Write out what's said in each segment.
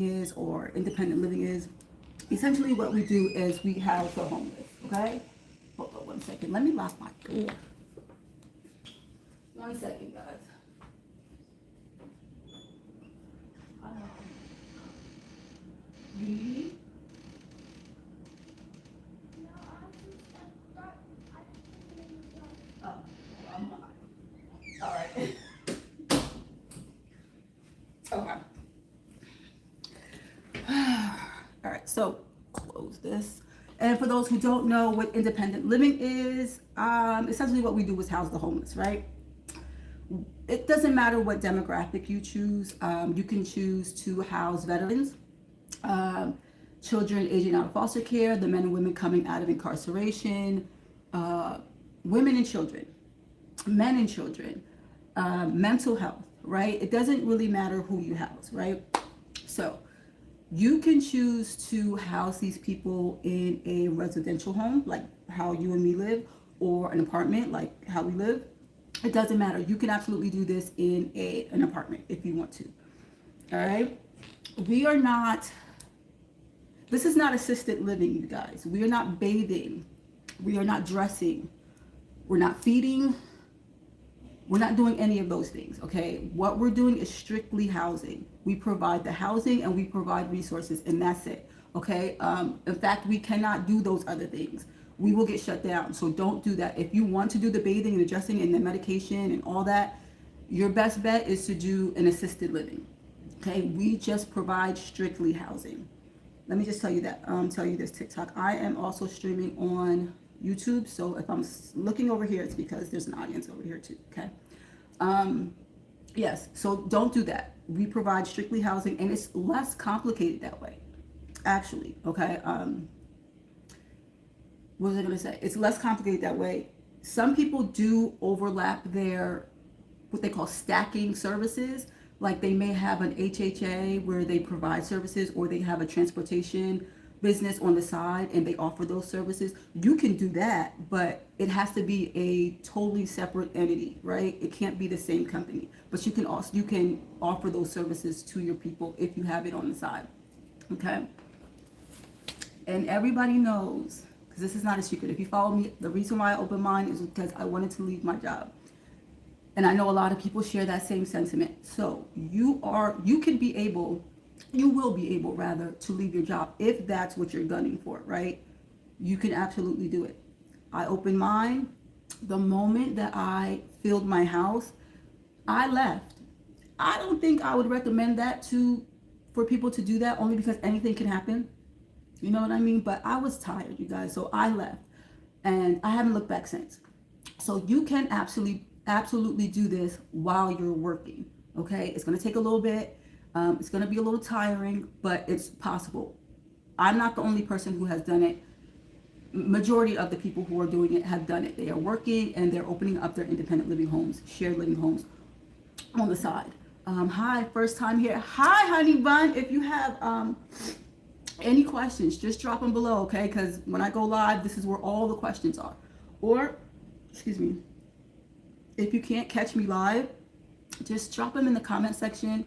is or independent living is. Essentially, what we do is we house the homeless. Okay. Hold on 1 second. Let me lock my door. 1 second, guys. You need? Oh, I'm not. All right. Okay. All right. So close this. And for those who don't know what independent living is, essentially what we do is house the homeless, right? It doesn't matter what demographic you choose. You can choose to house veterans, um, children aging out of foster care, the men and women coming out of incarceration, uh, women and children, men and children, mental health, right? It doesn't really matter who you house, right? So you can choose to house these people in a residential home, like how you and me live, or an apartment, like how we live. It doesn't matter. You can absolutely do this in an apartment if you want to. All right. We are not, this is not assisted living, you guys. We are not bathing. We are not dressing. We're not feeding. We're not doing any of those things, okay? What we're doing is strictly housing. We provide the housing and we provide resources, and that's it, okay? In fact, we cannot do those other things. We will get shut down, so don't do that. If you want to do the bathing and the dressing and the medication and all that, your best bet is to do an assisted living, okay? We just provide strictly housing. Let me just tell you that, tell you this TikTok. I am also streaming on YouTube, so if I'm looking over here, it's because there's an audience over here too, okay? Yes, so don't do that. We provide strictly housing, and it's less complicated that way, actually, okay? What was I gonna say? It's less complicated that way. Some people do overlap their, what they call stacking services. Like they may have an HHA where they provide services, or they have a transportation business on the side and they offer those services. You can do that, but it has to be a totally separate entity, right? It can't be the same company. But you can offer those services to your people if you have it on the side. Okay? And everybody knows, because this is not a secret. If you follow me, the reason why I opened mine is because I wanted to leave my job. And I know a lot of people share that same sentiment. So you will be able rather to leave your job if that's what you're gunning for, right? You can absolutely do it. I opened mine. The moment that I filled my house, I left. I don't think I would recommend that for people to do that, only because anything can happen. You know what I mean? But I was tired, you guys, so I left. And I haven't looked back since. So you can absolutely do this while you're working, okay? It's going to take a little bit. It's going to be a little tiring, but it's possible. I'm not the only person who has done it. Majority of the people who are doing it have done it. They are working and they're opening up their independent living homes, shared living homes on the side. Hi, first time here. Hi, honey bun. If you have any questions, just drop them below, okay? Because when I go live, this is where all the questions are. Or, excuse me, if you can't catch me live, just drop them in the comment section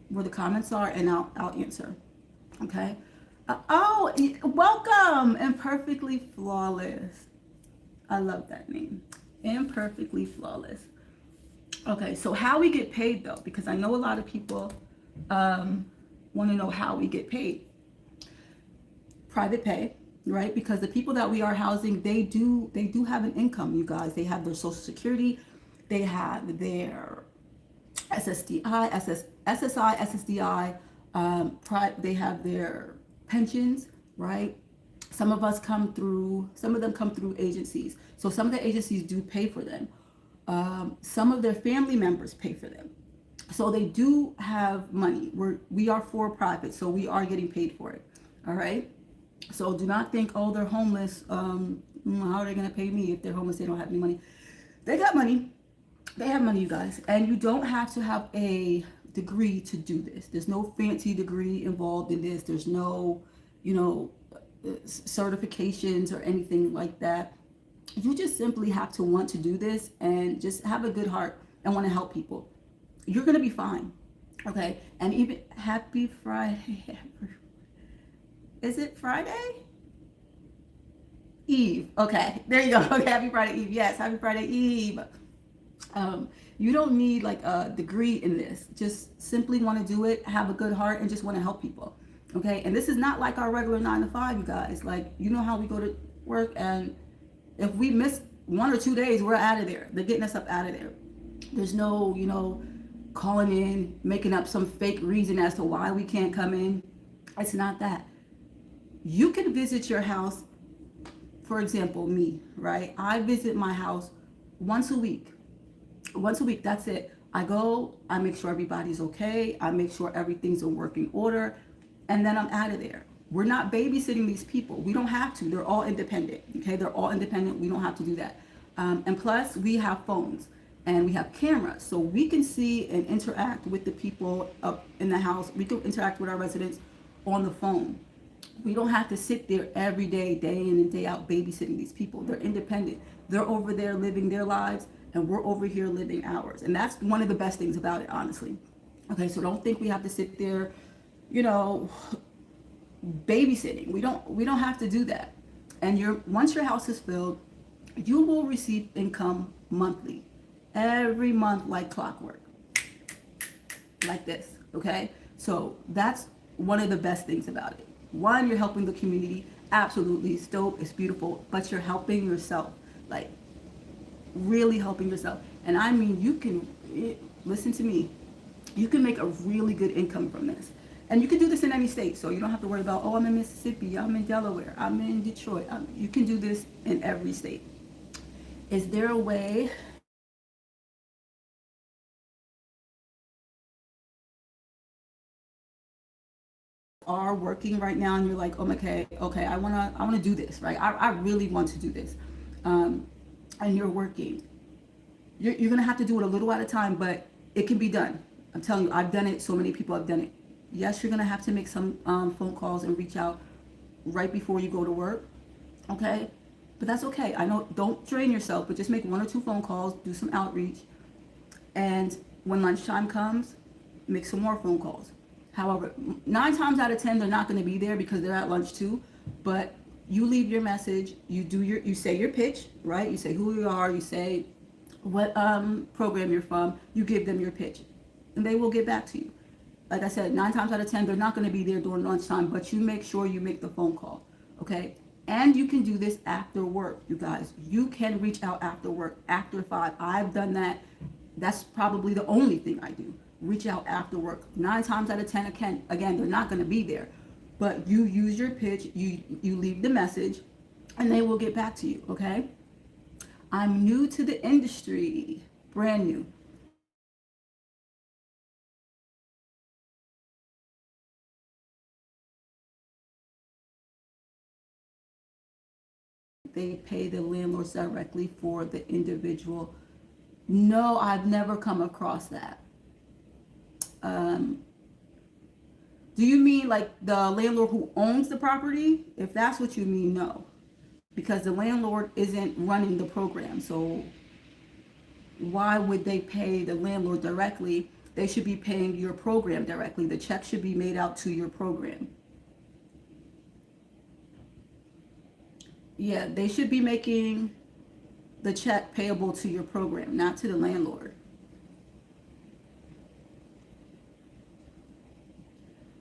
where the comments are, and I'll answer. Okay. Welcome, Imperfectly Flawless. I love that name, Imperfectly Flawless. Okay, so how we get paid though, because I know a lot of people want to know how we get paid. Private pay, right? Because the people that we are housing, they do have an income, you guys. They have their Social Security, they have their SSI, SSDI, they have their pensions, right? Some of them come through agencies. So some of the agencies do pay for them. Some of their family members pay for them. So they do have money. We are for profit, so we are getting paid for it. All right. So do not think, oh, they're homeless. How are they going to pay me if they're homeless? They don't have any money. They got money. They have money, you guys. And you don't have to have a degree to do this. There's no fancy degree involved in this. There's no, certifications or anything like that. You just simply have to want to do this and just have a good heart and want to help people. You're going to be fine. Okay, and even happy Friday. Is it Friday? Eve. Okay, there you go. Okay, happy Friday Eve. Yes, happy Friday Eve. Um, you don't need like a degree in this. Just simply want to do it, have a good heart, and just want to help people. Okay, and this is not like our regular 9 to 5, you guys. Like, you know how we go to work, and if we miss 1 or 2 days, we're out of there. They're getting us up out of there. There's no, calling in, making up some fake reason as to why we can't come in. It's not that. You can visit your house. For example, me, right? I visit my house once a week. Once a week, that's it. I go, I make sure everybody's okay, I make sure everything's in working order, and then I'm out of there. We're not babysitting these people. We don't have to. They're all independent. Okay, they're all independent. We don't have to do that. And plus, we have phones and we have cameras, so we can see and interact with the people up in the house. We can interact with our residents on the phone. We don't have to sit there every day in and day out, babysitting these people. They're independent. They're over there living their lives, and we're over here living ours. And that's one of the best things about it, honestly. Okay, so don't think we have to sit there, you know, babysitting. We don't have to do that. And once your house is filled, you will receive income monthly, every month, like clockwork, like this. Okay, so that's one of the best things about it. One, you're helping the community. Absolutely, it's dope, it's beautiful, but you're helping yourself, like really helping yourself. And I mean, listen to me, you can make a really good income from this. And you can do this in any state, so you don't have to worry about, oh, I'm in Mississippi, I'm in Delaware, I'm in Detroit. You can do this in every state. Is there a way are working right now and you're like, oh, okay, I wanna do this, right? I really want to do this. And you're working. You're gonna have to do it a little at a time, but it can be done. I'm telling you, I've done it. So many people have done it. Yes, you're gonna have to make some phone calls and reach out right before you go to work. Okay, but that's okay. I know. Don't drain yourself, but just make 1 or 2 phone calls, do some outreach, and when lunchtime comes, make some more phone calls. However, 9 times out of 10, they're not going to be there because they're at lunch too. But you leave your message. You say your pitch, right? You say who you are. You say what program you're from. You give them your pitch, and they will get back to you. Like I said, 9 times out of 10, they're not going to be there during lunchtime. But you make sure you make the phone call, okay? And you can do this after work, you guys. You can reach out after work, after 5. I've done that. That's probably the only thing I do. Reach out after work. 9 times out of 10, again, they're not going to be there. But you use your pitch, you leave the message, and they will get back to you, okay? I'm new to the industry, brand new. They pay the landlords directly for the individual. No, I've never come across that. Um, do you mean like the landlord who owns the property? If that's what you mean, no. Because the landlord isn't running the program. So why would they pay the landlord directly? They should be paying your program directly. The check should be made out to your program. Yeah, they should be making the check payable to your program, not to the landlord.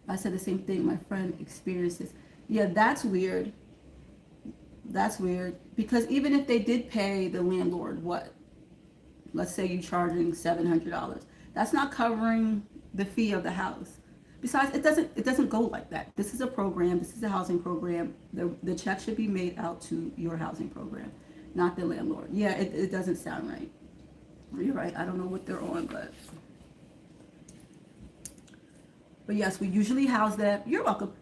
I said the same thing. My friend experienced this. Yeah, that's weird. That's weird. Because even if they did pay the landlord, what? Let's say you're charging $700. That's not covering the fee of the house. Besides, it doesn't go like that. This is a program. This is a housing program. The check should be made out to your housing program, not the landlord. Yeah, it doesn't sound right. You're right. I don't know what they're on, but yes, we usually house them. You're welcome.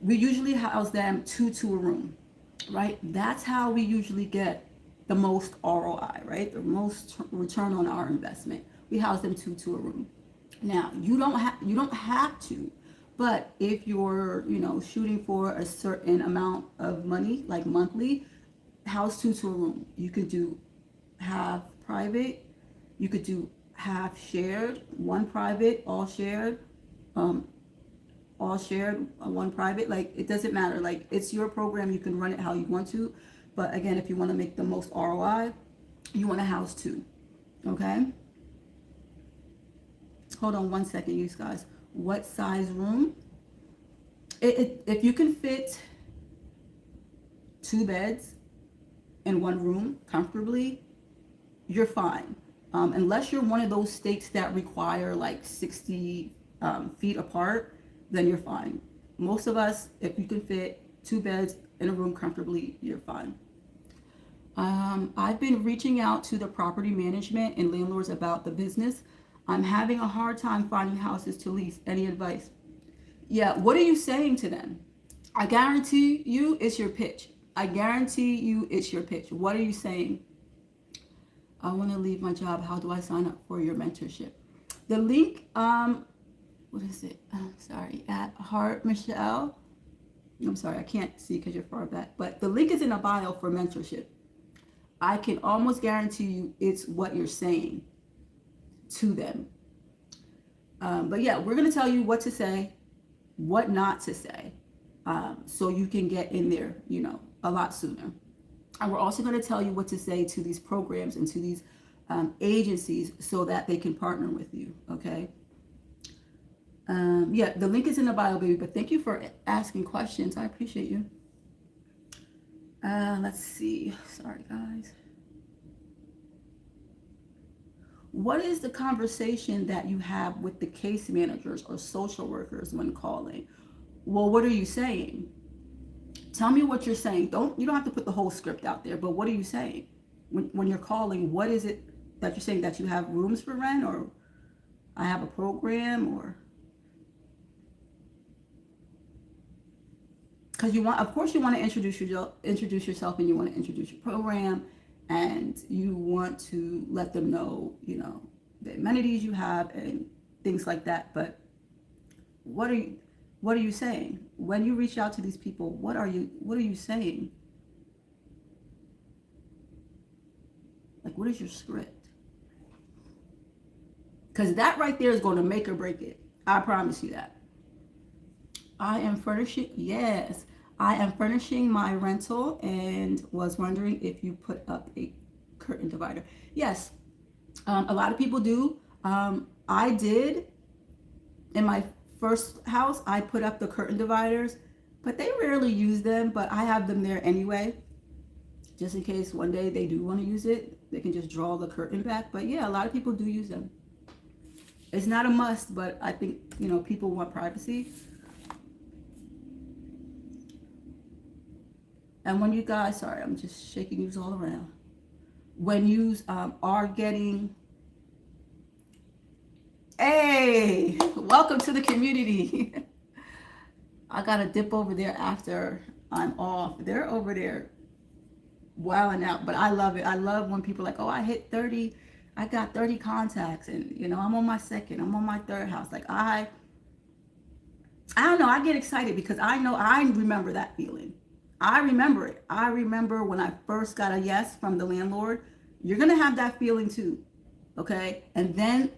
We usually house them two to a room, right? That's how we usually get the most ROI, right? The most return on our investment. We house them two to a room. Now, you don't have to, but if you're, shooting for a certain amount of money, like monthly, house two to a room. You could do half private, you could do half shared, one private, all shared, um, one private. Like, it doesn't matter. Like, it's your program. You can run it how you want to. But again, if you want to make the most ROI, you want to house 2. Okay? Hold on one second, you guys. What size room? If you can fit 2 beds in one room comfortably, you're fine. Unless you're one of those states that require like 60 feet apart, then you're fine. Most of us, if you can fit 2 beds in a room comfortably, you're fine. I've been reaching out to the property management and landlords about the business. I'm having a hard time finding houses to lease. Any advice? Yeah, what are you saying to them? I guarantee you it's your pitch. I guarantee you it's your pitch. What are you saying? I want to leave my job. How do I sign up for your mentorship? The link, what is it? I'm sorry, at Heart Michelle. I'm sorry, I can't see because you're far back. But the link is in the bio for mentorship. I can almost guarantee you it's what you're saying to them. But yeah, we're going to tell you what to say, what not to say, so you can get in there, a lot sooner. And we're also going to tell you what to say to these programs and to these agencies so that they can partner with you, okay? Yeah, the link is in the bio, baby, but thank you for asking questions. I appreciate you. Let's see. Sorry, guys. What is the conversation that you have with the case managers or social workers when calling? Well, what are you saying? Tell me what you're saying. You don't have to put the whole script out there, but what are you saying? When you're calling, what is it that you're saying? That you have rooms for rent, or I have a program, or... Because of course you want to introduce yourself, and you want to introduce your program, and you want to let them know, the amenities you have and things like that. But what are you saying when you reach out to these people? What are you saying? Like, what is your script? Because that right there is going to make or break it. I promise you that. I am furnishing. Yes, I am furnishing my rental and was wondering if you put up a curtain divider. Yes, a lot of people do. I did in my first house. I put up the curtain dividers, but they rarely use them. But I have them there anyway, just in case one day they do want to use it. They can just draw the curtain back. But yeah, a lot of people do use them. It's not a must, but I think people want privacy. And when you guys, sorry, I'm just shaking you all around. When you are getting, hey, welcome to the community. I got to dip over there after I'm off. They're over there wilding out, but I love it. I love when people are like, oh, I hit 30. I got 30 contacts, and I'm on my second, I'm on my third house. Like, I don't know. I get excited because I know I remember that feeling. I remember it. I remember when I first got a yes from the landlord. You're going to have that feeling too. Okay. And then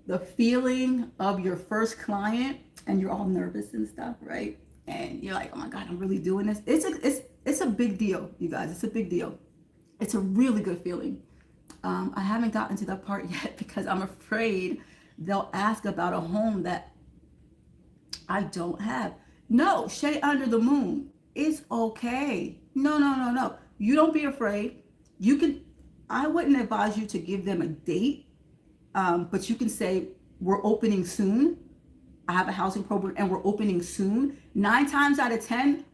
the feeling of your first client, and you're all nervous and stuff, right? And you're like, oh my God, I'm really doing this. It's a big deal, you guys. It's a big deal. It's a really good feeling. I haven't gotten to that part yet because I'm afraid they'll ask about a home that I don't have. No, Shay under the moon. It's okay. No. You don't be afraid. I wouldn't advise you to give them a date, but you can say, we're opening soon. I have a housing program and we're opening soon. 9 times out of 10,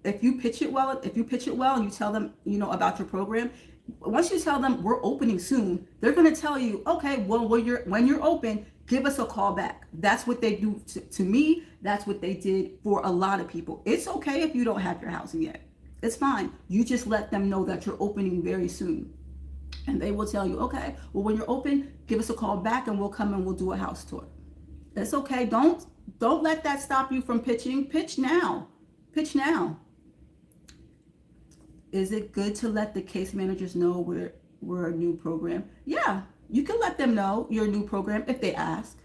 if you pitch it well and you tell them, about your program, once you tell them we're opening soon, they're going to tell you, okay, well, when you're open, give us a call back. That's what they do to me. That's what they did for a lot of people. It's okay if you don't have your housing yet. It's fine. You just let them know that you're opening very soon. And they will tell you, okay, well, when you're open, give us a call back and we'll come and we'll do a house tour. It's okay. Don't let that stop you from pitching. Pitch now. Pitch now. Is it good to let the case managers know we're a new program? Yeah, You can let them know your new program if they ask.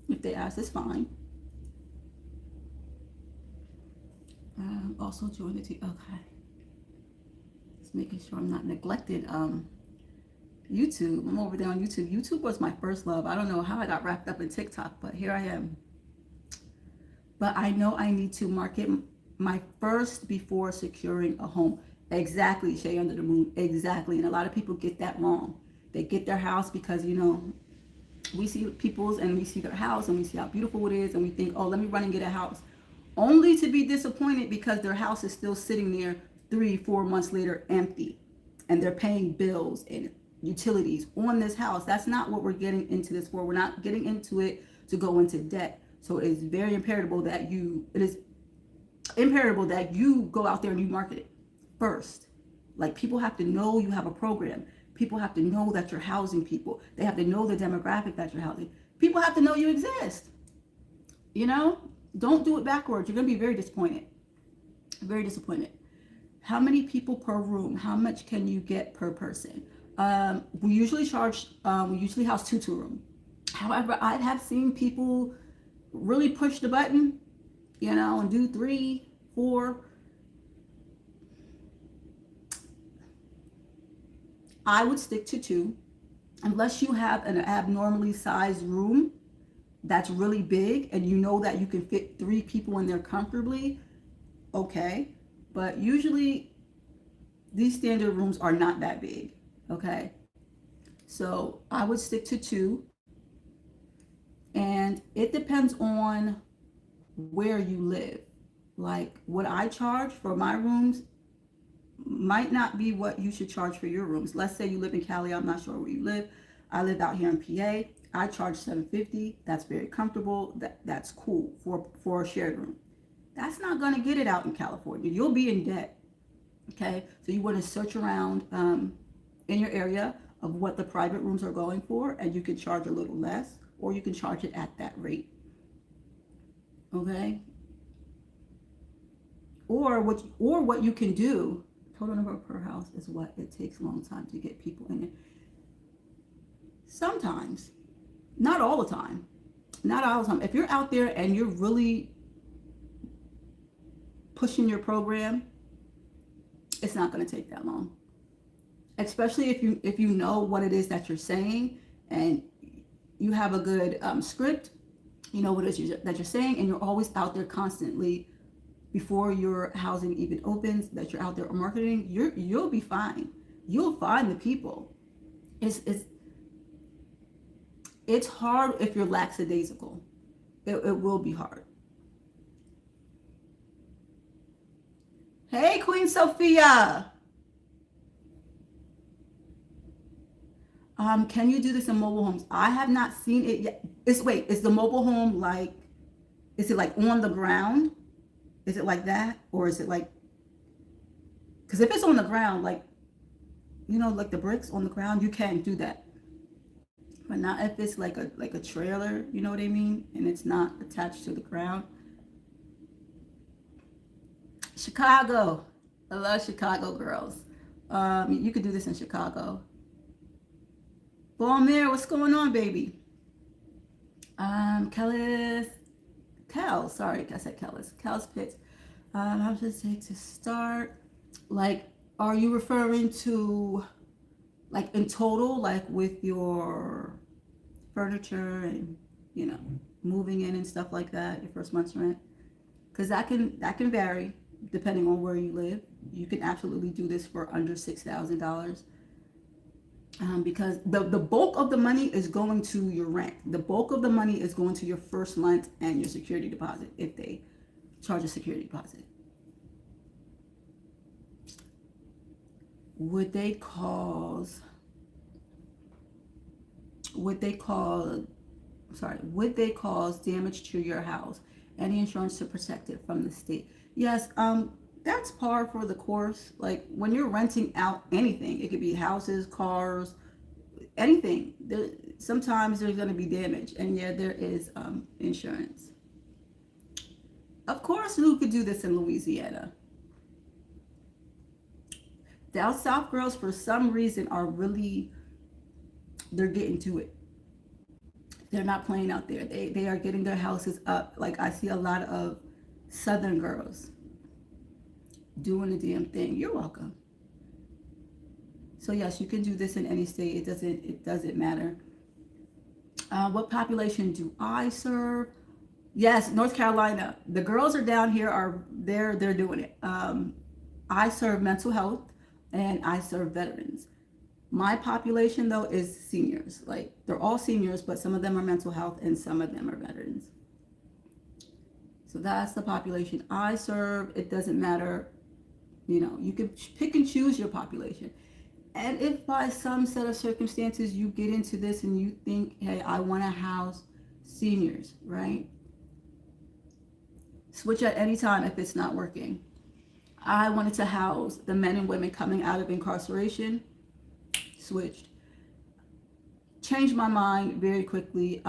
If they ask, it's fine. Also join the team. Okay. Just making sure I'm not neglecting YouTube. I'm over there on YouTube. YouTube was my first love. I don't know how I got wrapped up in TikTok, but here I am. But I know I need to market my first before securing a home. Exactly, Shay Under the Moon. Exactly. And a lot of people get that wrong. They get their house because, you know, we see people's and we see their house and we see how beautiful it is and we think, oh, let me run and get a house. Only to be disappointed because their house is still sitting there 3-4 months later empty. And they're paying bills and utilities on this house. That's not what we're getting into this for. We're not getting into it to go into debt. So it is very imperative that you go out there and you market it first. Like, people have to know you have a program. People have to know that you're housing people. They have to know the demographic that you're housing. People have to know you exist. You know, don't do it backwards. You're going to be very disappointed. Very disappointed. How many people per room? How much can you get per person? We usually house 2-room. However, I have seen people really push the button, you know, and do 3, 4. I would stick to 2, unless you have an abnormally sized room that's really big and you know that you can fit 3 people in there comfortably. Okay, but usually these standard rooms are not that big. Okay, so I would stick to 2, and it depends on where you live. Like, what I charge for my rooms might not be what you should charge for your rooms. Let's say you live in Cali. I'm not sure where you live. I live out here in PA. I charge $750. That's very comfortable. That's cool for a shared room. That's not going to get it out in California. You'll be in debt. Okay, so you want to search around in your area of what the private rooms are going for, and you can charge a little less, or you can charge it at that rate. Okay, or what you can do. Total number per house is what it takes a long time to get people in it. Sometimes, not all the time. Not all the time. If you're out there and you're really pushing your program, it's not going to take that long. Especially if you know what it is that you're saying and you have a good script, you know what it is that you're saying, and you're always out there constantly before your housing even opens, that you're out there marketing, you'll be fine. You'll find the people. It's hard if you're lackadaisical. It will be hard. Hey, Queen Sophia. Can you do this in mobile homes? I have not seen it yet. Is the mobile home like, is it like on the ground? Is it like that? Or is it like, because if it's on the ground, like, you know, like the bricks on the ground, you can do that. But not if it's like a trailer, you know what I mean? And it's not attached to the ground. Chicago. I love Chicago girls. You could do this in Chicago. Balmair, what's going on, baby? Kel's Pits. How does it take to start? Like, are you referring to, like, in total, like with your furniture and, you know, moving in and stuff like that, your first month's rent? Because that can vary depending on where you live. You can absolutely do this for under $6,000. Because the bulk of the money is going to your rent. The bulk of the money is going to your first month and your security deposit, if they charge a security deposit. Would they cause damage to your house? Any insurance to protect it from the state? Yes, that's par for the course. Like, when you're renting out anything, it could be houses, cars, anything. Sometimes there's going to be damage, and yeah, there is insurance. Of course, who could do this in Louisiana? Down South girls, for some reason, are really they're getting to it. They're not playing out there. They are getting their houses up. Like I see a lot of Southern girls doing the damn thing. You're welcome. So yes, you can do this in any state. It doesn't matter. What population do I serve? Yes, North Carolina. The girls are down here. They're doing it. I serve mental health, and I serve veterans. My population though is seniors. Like they're all seniors, but some of them are mental health and some of them are veterans. So that's the population I serve. It doesn't matter. You can pick and choose your population. And if by some set of circumstances you get into this and you think, hey, I want to house seniors, right? Switch at any time if it's not working. I wanted to house the men and women coming out of incarceration. Switched. Changed my mind very quickly.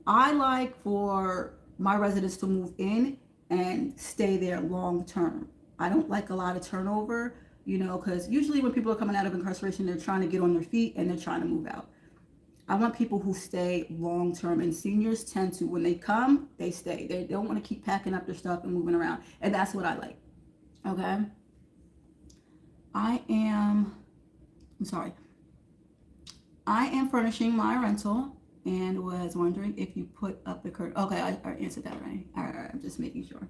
I like for my residents to move in and stay there long term. I don't like a lot of turnover, because usually when people are coming out of incarceration, they're trying to get on their feet and they're trying to move out. I want people who stay long term, and seniors tend to, when they come, they stay. They don't want to keep packing up their stuff and moving around, and that's what I like. Okay. I am furnishing my rental and was wondering if you put up the curtain. Okay, I answered that right. All right, I'm just making sure.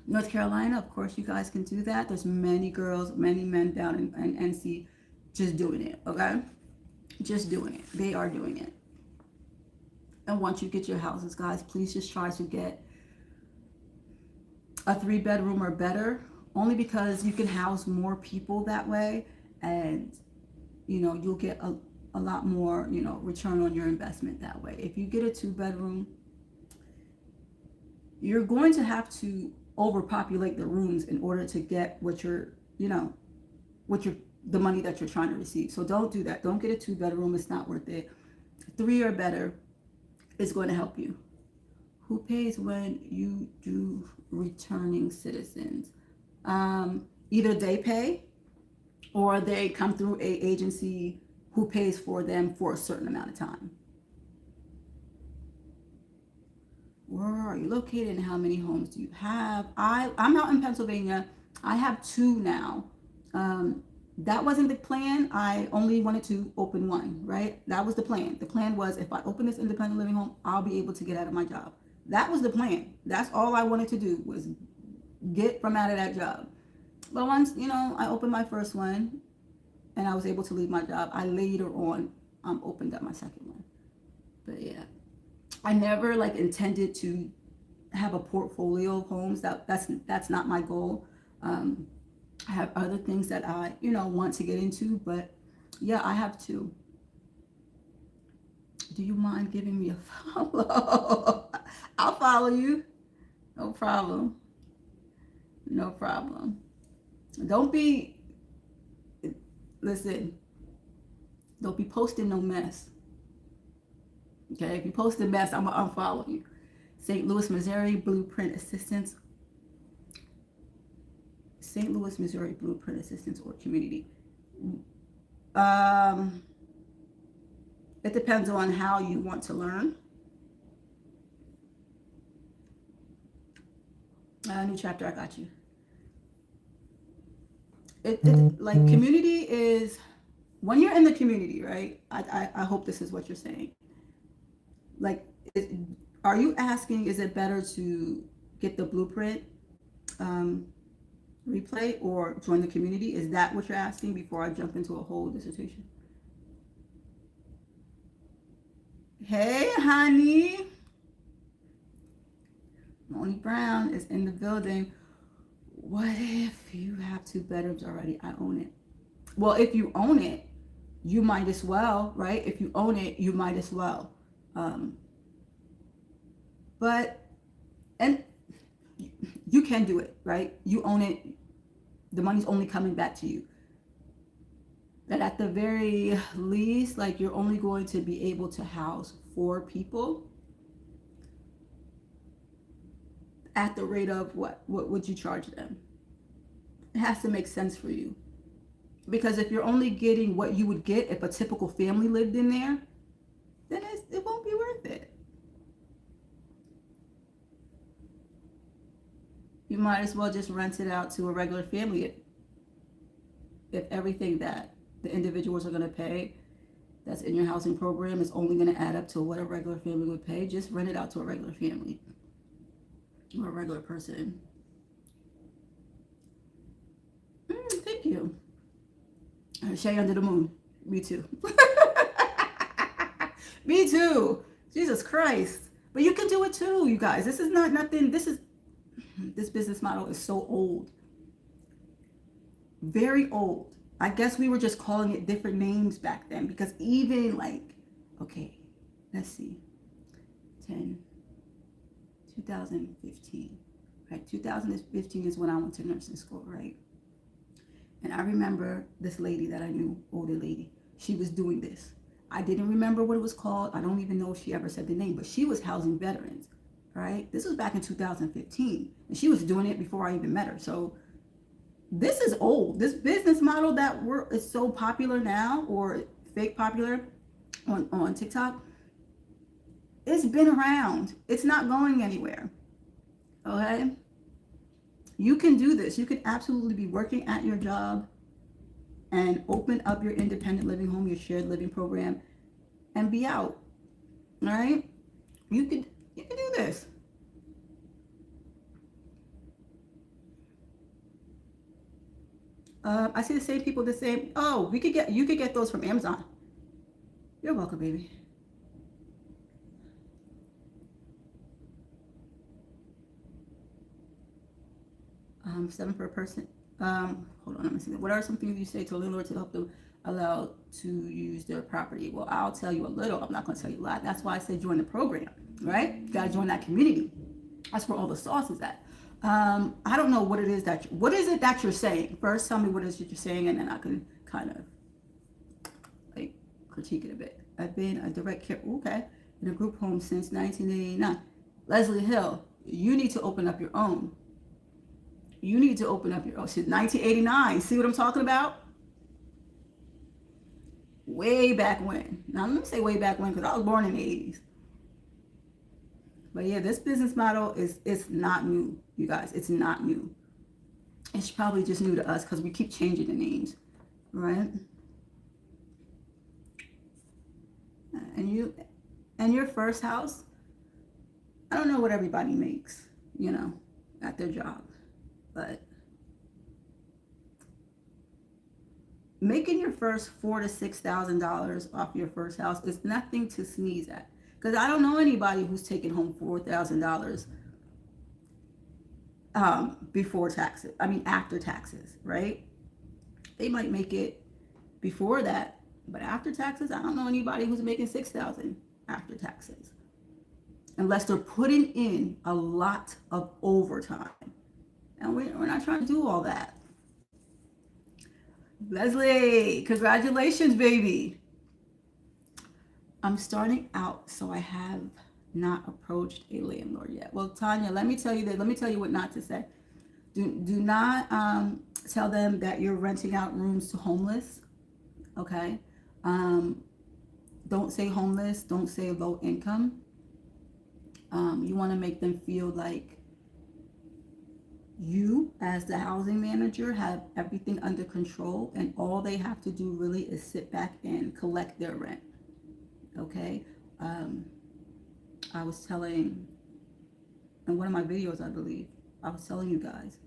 North Carolina, of course, you guys can do that. There's many girls, many men down in NC just doing it, okay? Just doing it. They are doing it. And once you get your houses, guys, please just try to get a 3-bedroom or better, only because you can house more people that way, and you'll get a lot more return on your investment that way. If you get a 2-bedroom, you're going to have to overpopulate the rooms in order to get the money that you're trying to receive. So don't do that. Don't get a 2-bedroom. It's not worth it. 3 or better is going to help you. Who pays when you do returning citizens? Either they pay or they come through a agency who pays for them for a certain amount of time. Where are you located and how many homes do you have? I'm out in Pennsylvania. I have 2 now. That wasn't the plan. I only wanted to open 1, right? That was the plan. The plan was if I open this independent living home, I'll be able to get out of my job. That was the plan. That's all I wanted to do, was get from out of that job. But once, I opened my first one and I was able to leave my job, I later on opened up my second one. But yeah, I never intended to have a portfolio of homes. That's not my goal. I have other things that I, want to get into, but yeah, I have 2. Do you mind giving me a follow? I'll follow you. No problem. No problem. Don't be posting no mess. Okay, if you post a mess, I'm gonna unfollow you. St. Louis, Missouri, Blueprint Assistance. St. Louis, Missouri, Blueprint Assistance or community. It depends on how you want to learn. New chapter, I got you. Community is, when you're in the community, right? I hope this is what you're saying. Are you asking, is it better to get the blueprint replay or join the community? Is that what you're asking before I jump into a whole dissertation? Hey, honey. Moni Brown is in the building. What if you have 2 bedrooms already? I own it. Well, if you own it, you might as well, right? If you own it, you might as well. And you can do it, right? You own it. The money's only coming back to you. But at the very least, you're only going to be able to house 4 people at the rate of what would you charge them? It has to make sense for you. Because if you're only getting what you would get if a typical family lived in there, then it won't be worth it. You might as well just rent it out to a regular family if everything that the individuals are going to pay that's in your housing program is only going to add up to what a regular family would pay. Just rent it out to a regular family or a regular person. Thank you. Shay under the moon. Me too. Me too. Jesus Christ. But you can do it too, you guys. This is not nothing. This business model is so old. Very old. I guess we were just calling it different names back then, because even like, okay, let's see, 2015, right? 2015 is when I went to nursing school, right? And I remember this lady that I knew, older lady, she was doing this. I didn't remember what it was called. I don't even know if she ever said the name, but she was housing veterans, right? This was back in 2015, and she was doing it before I even met her. So this is old. This business model that is so popular now, or fake popular on TikTok, it's been around. It's not going anywhere. Okay? You can do this. You can absolutely be working at your job and open up your independent living home, your shared living program, and be out. All right? You can do this. I see the same people, the same. Oh, you could get those from Amazon. You're welcome, baby. $7 per person. Hold on, let me see. What are some things you say to a landlord to help them allow to use their property? Well, I'll tell you a little. I'm not going to tell you a lot. That's why I said join the program, right? You got to join that community. That's where all the sauce is at. I don't know what it is what is it that you're saying? First, tell me what it is that you're saying, and then I can kind of like critique it a bit. I've been a direct care, okay, in a group home since 1989. Leslie Hill, you need to open up your own. You need to open up your own. Since 1989. See what I'm talking about? Way back when. Now, let me say way back when, because I was born in the 80s. But yeah, this business model it's not new, you guys. It's not new. It's probably just new to us because we keep changing the names, right? And your first house, I don't know what everybody makes, at their job, but making your first $4,000 to $6,000 off your first house is nothing to sneeze at. Because I don't know anybody who's taking home $4,000 before taxes. I mean, after taxes, right? They might make it before that, but after taxes, I don't know anybody who's making $6,000 after taxes, unless they're putting in a lot of overtime. And we're not trying to do all that. Leslie, congratulations, baby. I'm starting out, so I have not approached a landlord yet. Well, Tanya, let me tell you what not to say. Do not tell them that you're renting out rooms to homeless. Okay? Don't say homeless. Don't say low income. You want to make them feel like you, as the housing manager, have everything under control, and all they have to do really is sit back and collect their rent. Okay? I was telling, in one of my videos, I believe, I was telling you guys,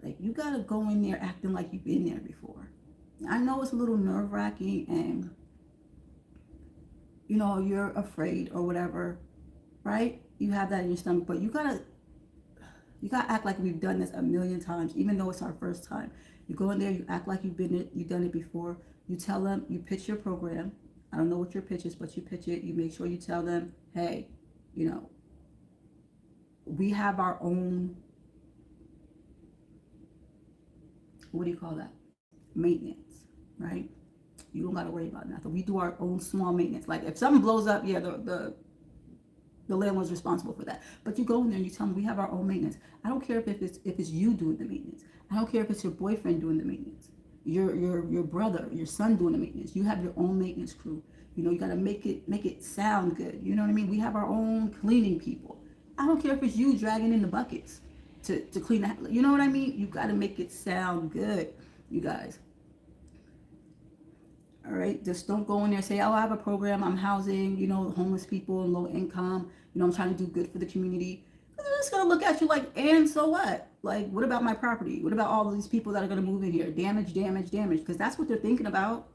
like, you gotta go in there acting like you've been there before. I know it's a little nerve-wracking and, you're afraid or whatever, right? You have that in your stomach, but you gotta act like we've done this a million times, even though it's our first time. You go in there, you act like you've done it before. You tell them, you pitch your program. I don't know what your pitch is, but you pitch it. You make sure you tell them, hey, we have our own, what do you call that? Maintenance, right? You don't got to worry about nothing. We do our own small maintenance. Like if something blows up, yeah, the landlord's responsible for that. But you go in there and you tell them we have our own maintenance. I don't care if it's you doing the maintenance. I don't care if it's your boyfriend doing the maintenance. your brother, your son doing the maintenance. You have your own maintenance crew. You got to make it sound good. You know what I mean? We have our own cleaning people. I don't care if it's you dragging in the buckets to clean the house. You know what I mean? You got to make it sound good, you guys. All right, just don't go in there and say, oh, I have a program, I'm housing, homeless people and low income, I'm trying to do good for the community. They're just gonna look at you like, and so what? Like, what about my property? What about all of these people that are gonna move in here? Damage, damage, damage, because that's what they're thinking about.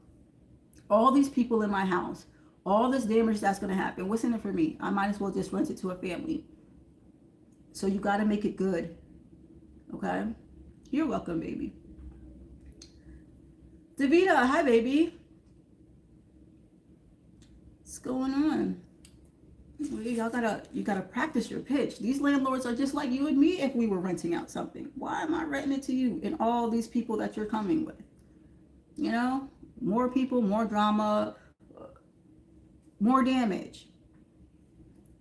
All these people in my house, all this damage that's gonna happen. What's in it for me? I might as well just rent it to a family. So you gotta make it good, okay? You're welcome, baby. Davita, hi, baby. What's going on? Well, you gotta practice your pitch. These landlords are just like you and me if we were renting out something. Why am I renting it to you and all these people that you're coming with? More people, more drama, more damage,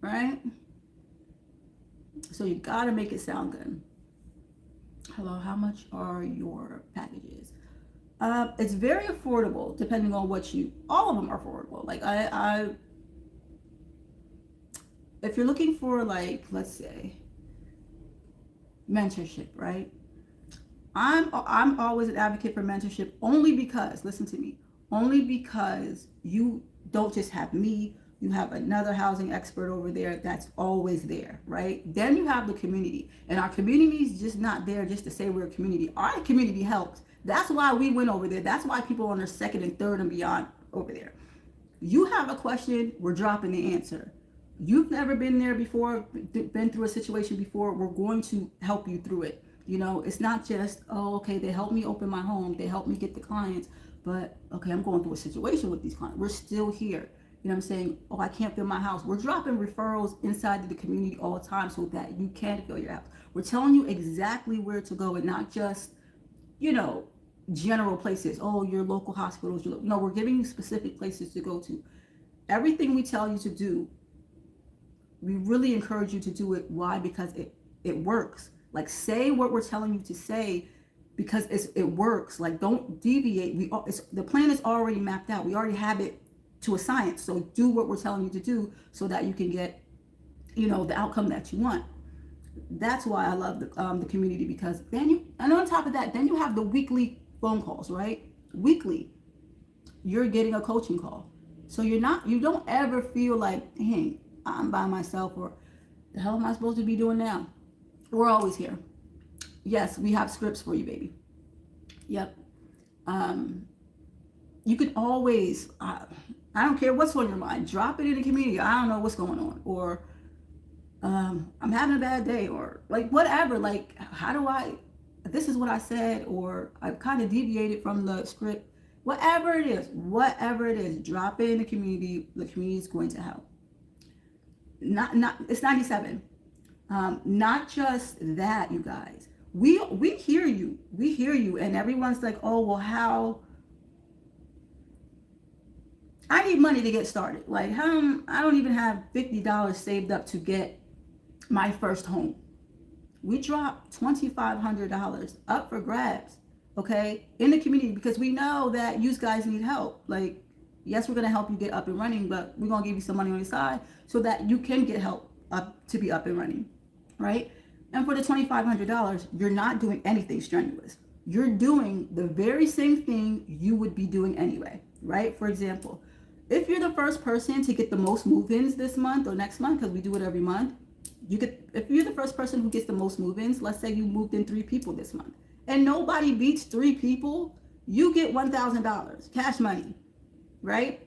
right? So you gotta make it sound good. Hello, how much are your packages? It's very affordable depending on all of them are affordable. Like if you're looking for, like, let's say mentorship, right? I'm always an advocate for mentorship only because, listen to me, only because you don't just have me, you have another housing expert over there that's always there, right? Then you have the community, and our community is just not there just to say we're a community. Our community helps. That's why we went over there. That's why people are on their second and third and beyond over there. You have a question, we're dropping the answer. You've never been there before, been through a situation before, we're going to help you through it. It's not just, oh, okay, they helped me open my home, they helped me get the clients, but okay, I'm going through a situation with these clients. We're still here. You know what I'm saying? Oh, I can't fill my house. We're dropping referrals inside of the community all the time so that you can fill your house. We're telling you exactly where to go and not just, general places. Oh, your local hospitals. No, we're giving you specific places to go to. Everything we tell you to do, we really encourage you to do it. Why? Because it works. Like, say what we're telling you to say because it works. Like, don't deviate. The plan is already mapped out. We already have it to a science. So do what we're telling you to do so that you can get, the outcome that you want. That's why I love the community, because and on top of that, then you have the weekly phone calls, right? Weekly, you're getting a coaching call. So you don't ever feel like, hey, I'm by myself, or the hell am I supposed to be doing now? We're always here. Yes, we have scripts for you, baby. Yep. You can always, I don't care what's on your mind, drop it in the community. I don't know what's going on, or I'm having a bad day, or like whatever. Like, this is what I said, or I've kind of deviated from the script. Whatever it is, drop it in the community. The community is going to help. It's 97. Not just that, you guys. We hear you, and everyone's like, oh, well, how? I need money to get started. Like, I don't even have $50 saved up to get my first home. We dropped $2,500 up for grabs, okay, in the community, because we know that you guys need help. Like, yes, we're going to help you get up and running, but we're going to give you some money on the side so that you can get help to be up and running, right? And for the $2,500, you're not doing anything strenuous. You're doing the very same thing you would be doing anyway, right? For example, if you're the first person to get the most move-ins this month or next month, because we do it every month, if you're the first person who gets the most move-ins, let's say you moved in 3 people this month, and nobody beats 3 people, you get $1,000 cash money, right?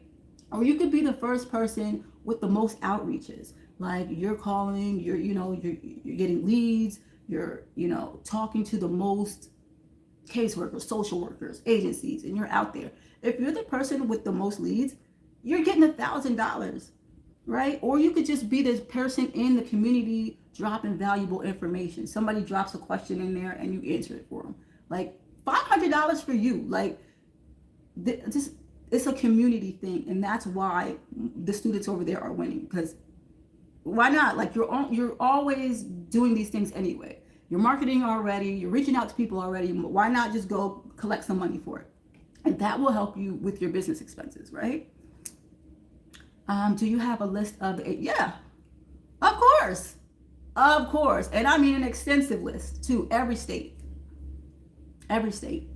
Or you could be the first person with the most outreaches. Like, you're calling, you're getting leads, you're talking to the most caseworkers, social workers, agencies, and you're out there. If you're the person with the most leads, you're getting $1,000, right? Or you could just be this person in the community dropping valuable information. Somebody drops a question in there and you answer it for them. Like, $500 for you. Like, it's a community thing, and that's why the students over there are winning. Because why not? Like, you're always doing these things anyway. You're marketing already. You're reaching out to people already. Why not just go collect some money for it? And that will help you with your business expenses, right? Do you have a list of the, yeah, of course. Of course. And I mean an extensive list to every state. Every state.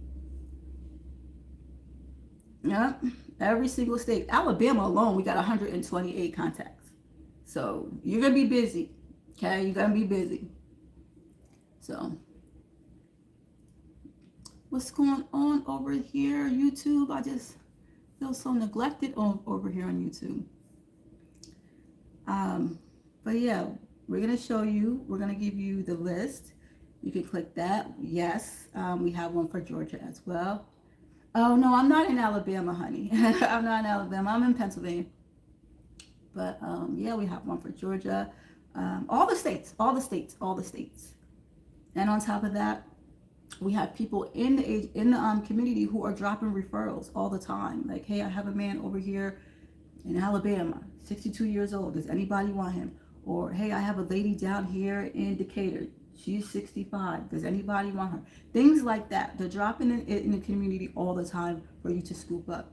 Yeah. Every single state. Alabama alone, we got 128 contacts. So you're going to be busy. Okay. You're going to be busy. So what's going on over here? YouTube. I just feel so neglected over here on YouTube. But yeah, we're going to show you, we're going to give you the list. You can click that. Yes. We have one for Georgia as well. Oh, no, I'm not in Alabama, honey. I'm not in Alabama. I'm in Pennsylvania. But yeah, we have one for Georgia. All the states. And on top of that, we have people in the community who are dropping referrals all the time. Like, hey, I have a man over here in Alabama, 62 years old. Does anybody want him? Or, hey, I have a lady down here in Decatur. She's 65. Does anybody want her? Things like that. They're dropping in the community all the time for you to scoop up.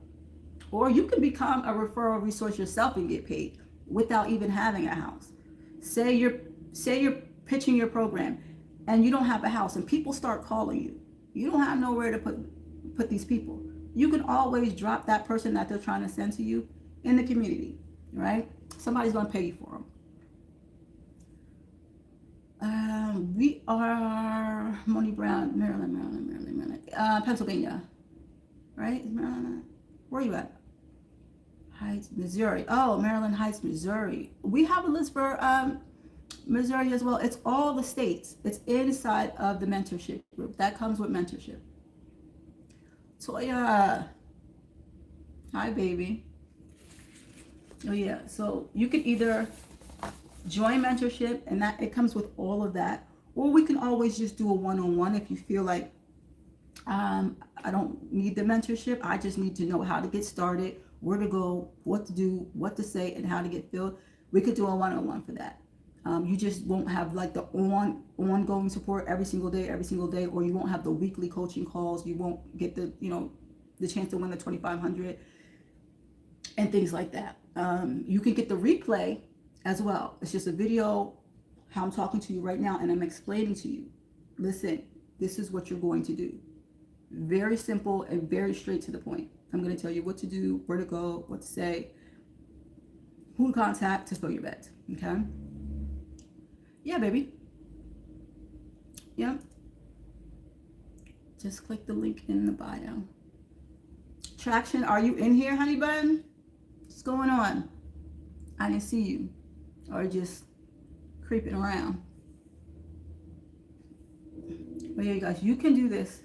Or you can become a referral resource yourself and get paid without even having a house. Say you're pitching your program and you don't have a house and people start calling you. You don't have nowhere to put these people. You can always drop that person that they're trying to send to you in the community, right? Somebody's going to pay you for them. We are Moni Brown, Maryland, Pennsylvania, right? Maryland. Where are you at? Heights, Missouri. Oh, Maryland Heights, Missouri. We have a list for Missouri as well. It's all the states. It's inside of the mentorship group. That comes with mentorship. Toya. Hi, baby. Oh, yeah. So you can either join mentorship, and that it comes with all of that, or we can always just do a one-on-one if you feel like I don't need the mentorship. I just need to know how to get started, where to go, what to do, what to say, and how to get filled. We could do a one-on-one for that. You just won't have like the ongoing support every single day, or you won't have the weekly coaching calls. You won't get the chance to win the 2,500 and things like that. You can get the replay as well. It's just a video, how I'm talking to you right now, and I'm explaining to you, listen, this is what you're going to do. Very simple and very straight to the point. I'm going to tell you what to do, where to go, what to say, who to contact to fill your beds. Okay? Yeah, baby. Yep. Just click the link in the bio. Traction, are you in here, honey bun? What's going on? I didn't see you. Or just creeping around. But yeah, you guys, you can do this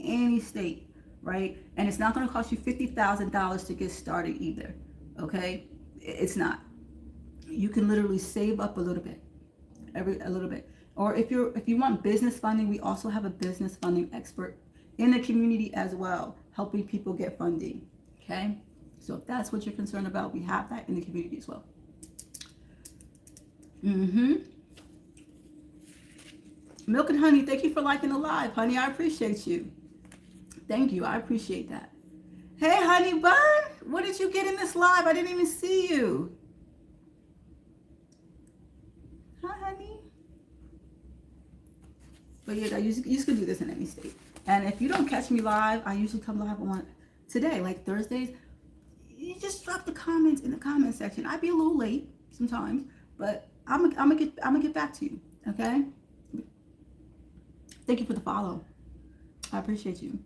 any state, right? And it's not going to cost you $50,000 to get started either. Okay? It's not. You can literally save up a little bit, a little bit. Or if you want business funding, we also have a business funding expert in the community as well, helping people get funding. Okay? So if that's what you're concerned about, we have that in the community as well. Milk and Honey, thank you for liking the live, honey. I appreciate you. Thank you. I appreciate that. Hey, honey bun, what did you get in this live? I didn't even see you. Hi, honey. But yeah, you just can do this in any state. And if you don't catch me live, I usually come live on today, like Thursdays. You just drop the comments in the comment section. I'd be a little late sometimes, but I'm gonna get back to you. Okay. Thank you for the follow. I appreciate you.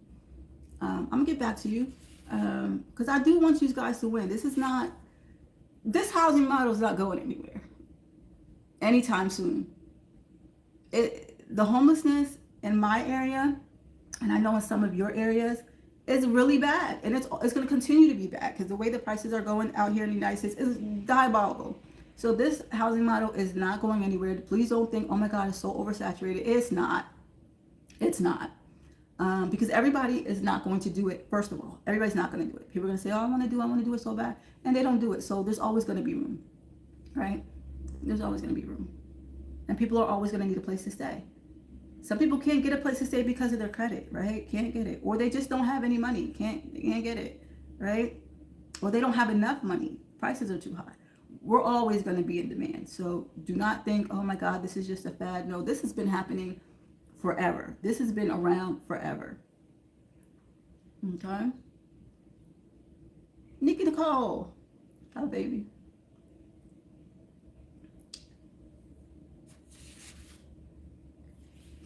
I'm gonna get back to you because I do want you guys to win. This housing model is not going anywhere anytime soon. The homelessness in my area, and I know in some of your areas, is really bad, and it's going to continue to be bad because the way the prices are going out here in the United States is diabolical. So this housing model is not going anywhere. Please don't think, oh my God, it's so oversaturated. It's not. It's not. Because everybody is not going to do it. First of all, everybody's not going to do it. People are going to say, oh, I want to do it so bad, and they don't do it. So there's always going to be room, right? There's always going to be room, and people are always going to need a place to stay. Some people can't get a place to stay because of their credit, right? Can't get it. Or they just don't have any money. Can't get it, right? Or they don't have enough money. Prices are too high. We're always going to be in demand. So do not think, oh my God, this is just a fad. No, this has been happening forever. This has been around forever. Okay? Nikki Nicole. Hi, baby.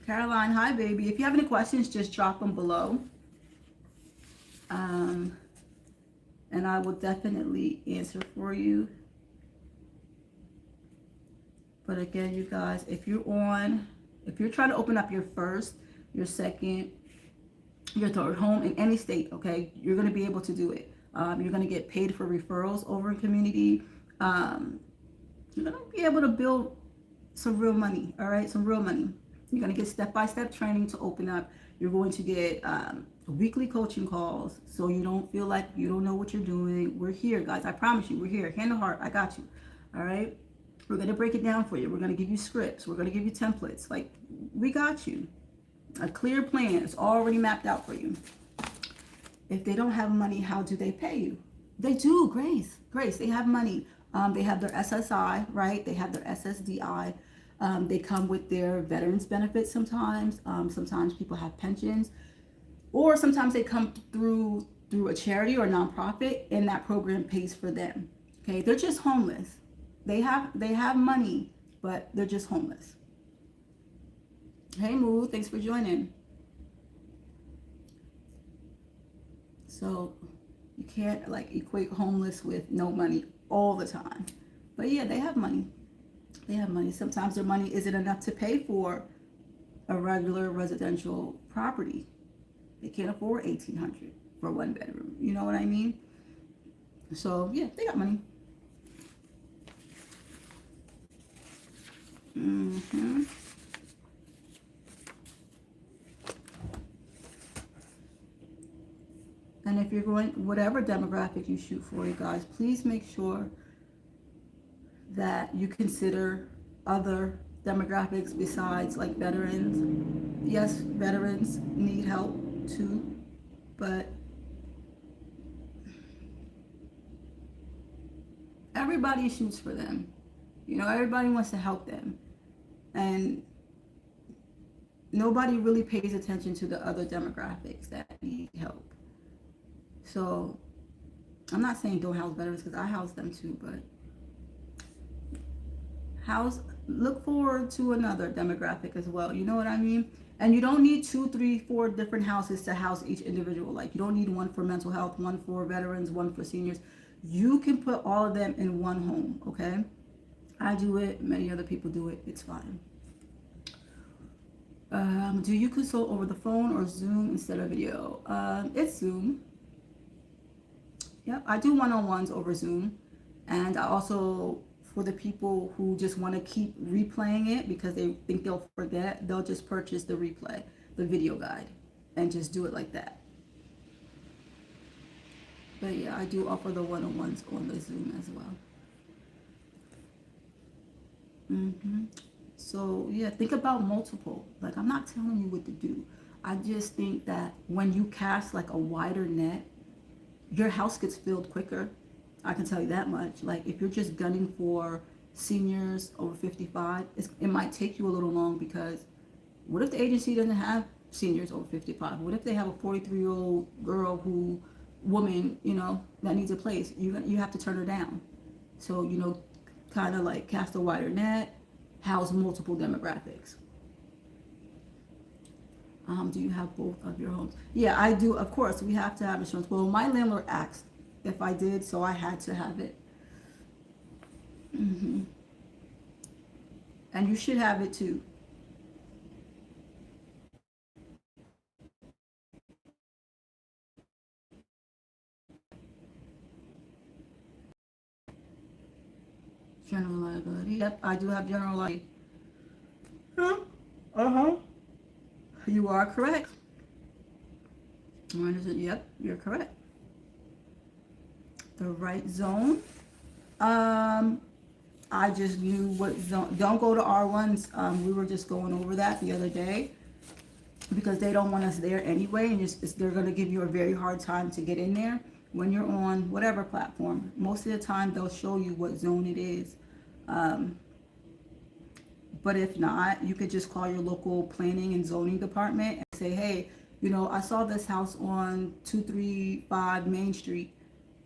Caroline, hi, baby. If you have any questions, just drop them below. And I will definitely answer for you. But again, you guys, if you're trying to open up your first, your second, your third home in any state, okay, you're going to be able to do it. You're going to get paid for referrals over in community. You're going to be able to build some real money, all right, some real money. You're going to get step-by-step training to open up. You're going to get weekly coaching calls so you don't feel like you don't know what you're doing. We're here, guys. I promise you, we're here. Hand on heart, I got you, all right? We're going to break it down for you. We're going to give you scripts. We're going to give you templates. Like, we got you. A clear plan is already mapped out for you. If they don't have money, how do they pay you? They do, Grace. They have money. They have their SSI, right? They have their SSDI. They come with their veterans benefits sometimes. Sometimes people have pensions. Or sometimes they come through a charity or a nonprofit, and that program pays for them. Okay, they're just homeless. They have money, but they're just homeless. Hey Moo, thanks for joining. So you can't like equate homeless with no money all the time. But yeah, they have money. They have money. Sometimes their money isn't enough to pay for a regular residential property. They can't afford $1,800 for one bedroom. You know what I mean? So yeah, they got money. Mm-hmm. And if you're going, whatever demographic you shoot for, you guys, please make sure that you consider other demographics besides like veterans. Yes, veterans need help too, but everybody shoots for them. You know, everybody wants to help them. And nobody really pays attention to the other demographics that need help. So I'm not saying don't house veterans because I house them too, but look forward to another demographic as well. You know what I mean? And you don't need 2, 3, 4 different houses to house each individual. Like you don't need one for mental health, one for veterans, one for seniors. You can put all of them in one home, okay? I do it, many other people do it, it's fine. Do you consult over the phone or Zoom instead of video? It's Zoom. Yep, I do one-on-ones over Zoom. And I also, for the people who just want to keep replaying it because they think they'll forget, they'll just purchase the replay, the video guide, and just do it like that. But yeah, I do offer the one-on-ones on the Zoom as well. So yeah, think about multiple. Like I'm not telling you what to do. I just think that when you cast like a wider net, your house gets filled quicker. I can tell you that much. Like if you're just gunning for seniors over 55, it might take you a little long because what if the agency doesn't have seniors over 55? What if they have a 43-year-old woman, you know, that needs a place? You have to turn her down. So, you know, kind of like cast a wider net, house multiple demographics. Do you have both of your homes? Yeah, I do. Of course, we have to have insurance. Well, my landlord asked if I did, so I had to have it. And you should have it too. General liability. Yep, I do have general liability. You are correct. Yep, you're correct. The right zone. I just knew what zone. Don't go to R1s. We were just going over that the other day. because they don't want us there anyway, and they're going to give you a very hard time to get in there when you're on whatever platform. Most of the time they'll show you what zone it is. Um, but if not, you could just call your local planning and zoning department and say, hey, I saw this house on 235 Main Street.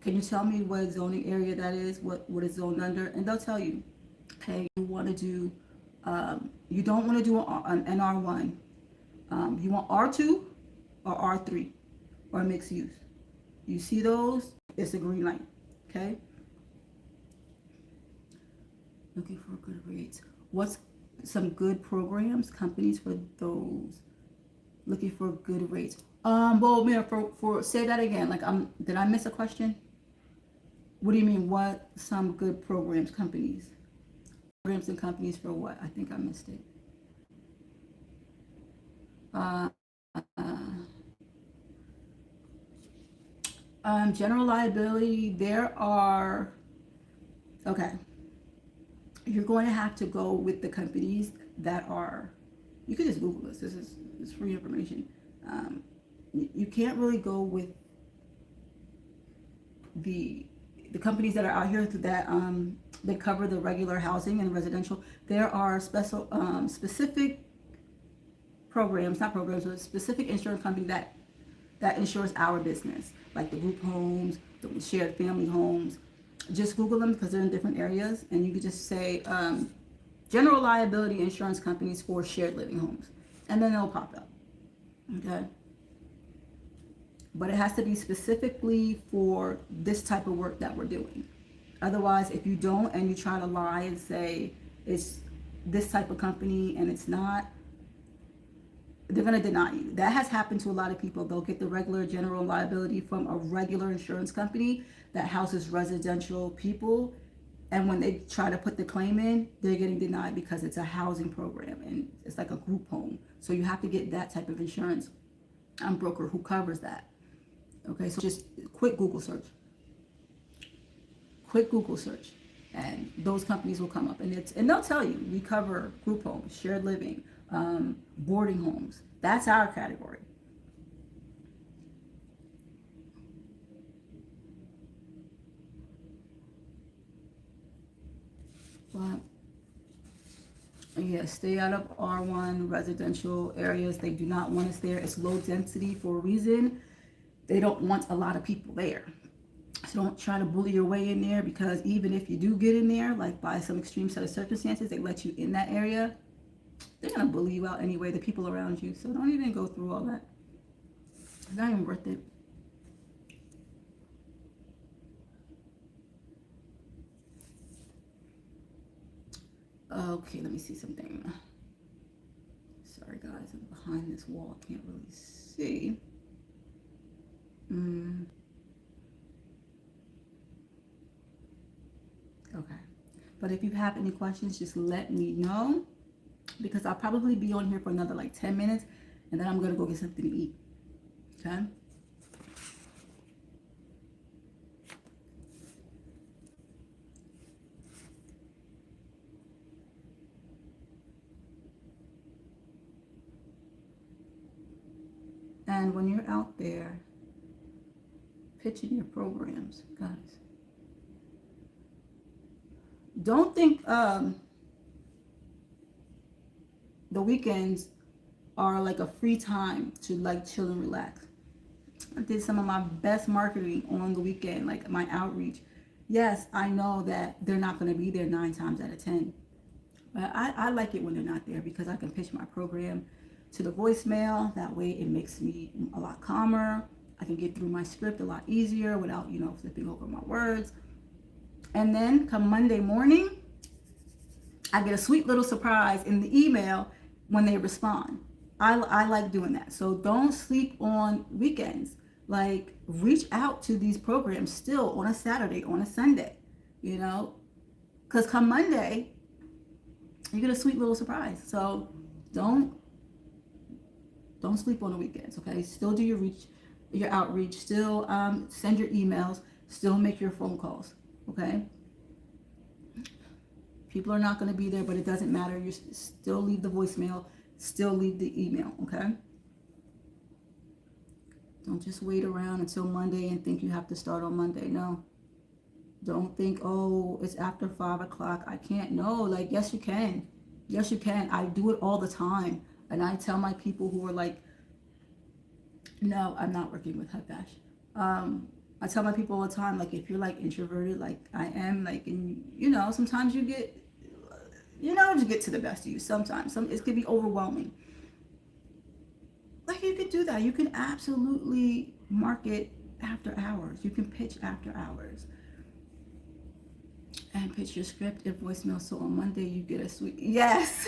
Can you tell me what zoning area that is, what it's zoned under? And they'll tell you, hey, you don't want to do an NR1. You want R2 or R3 or mixed use. You see those, it's a green light, okay? Looking for good rates. What's some good programs, companies for those? Looking for good rates. Well, man, for say that again. Like, did I miss a question? What do you mean? What some good programs, companies? Programs and companies for what? I think I missed it. General liability, there are, okay, you're going to have to go with the companies that are, you can just Google this is free information. You can't really go with the companies that are out here that cover the regular housing and residential. There are specific programs, not programs, but specific insurance company that insures our business, like the group homes, the shared family homes. Just Google them because they're in different areas, and you can just say general liability insurance companies for shared living homes, and then it'll pop up. Okay. But it has to be specifically for this type of work that we're doing. Otherwise, if you don't and you try to lie and say it's this type of company and it's not, they're going to deny you. That has happened to a lot of people. They'll get the regular general liability from a regular insurance company that houses residential people, and when they try to put the claim in, they're getting denied because it's a housing program and it's like a group home. So you have to get that type of insurance broker who covers that. Okay, so just quick Google search, and those companies will come up, and they'll tell you we cover group homes, shared living, boarding homes. That's our category. But yeah, stay out of R1 residential areas. They do not want us there. It's low density for a reason. They don't want a lot of people there. So don't try to bully your way in there, because even if you do get in there, like by some extreme set of circumstances, they let you in that area, they're going to bully you out anyway, the people around you. So don't even go through all that. It's not even worth it. Okay, let me see something. Sorry guys, I'm behind this wall. I can't really see. Okay. But if you have any questions, just let me know, because I'll probably be on here for another like 10 minutes, and then I'm going to go get something to eat. Okay? And when you're out there pitching your programs, guys, don't think the weekends are like a free time to like chill and relax. I did some of my best marketing on the weekend, like my outreach. Yes, I know that they're not going to be there 9 times out of 10. But I like it when they're not there, because I can pitch my program to the voicemail. That way it makes me a lot calmer. I can get through my script a lot easier without, flipping over my words. And then come Monday morning, I get a sweet little surprise in the email when they respond. I like doing that. So don't sleep on weekends. Like, reach out to these programs still on a Saturday, on a Sunday, because come Monday, you get a sweet little surprise. So don't sleep on the weekends, okay? Still do your outreach, still send your emails, still make your phone calls, okay? People are not going to be there, but it doesn't matter. You still leave the voicemail, still leave the email, okay? Don't just wait around until Monday and think you have to start on Monday. No. Don't think, oh, it's after 5 o'clock. I can't. No, like, yes, you can. Yes, you can. I do it all the time. And I tell my people who are like, no, I'm not working with Hudash. I tell my people all the time, like, if you're like introverted, like I am, like, and sometimes you get, you get to the best of you. Sometimes, it could be overwhelming. Like, you could do that. You can absolutely market after hours. You can pitch after hours. And pitch your script and voicemail. So on Monday you get a sweet yes.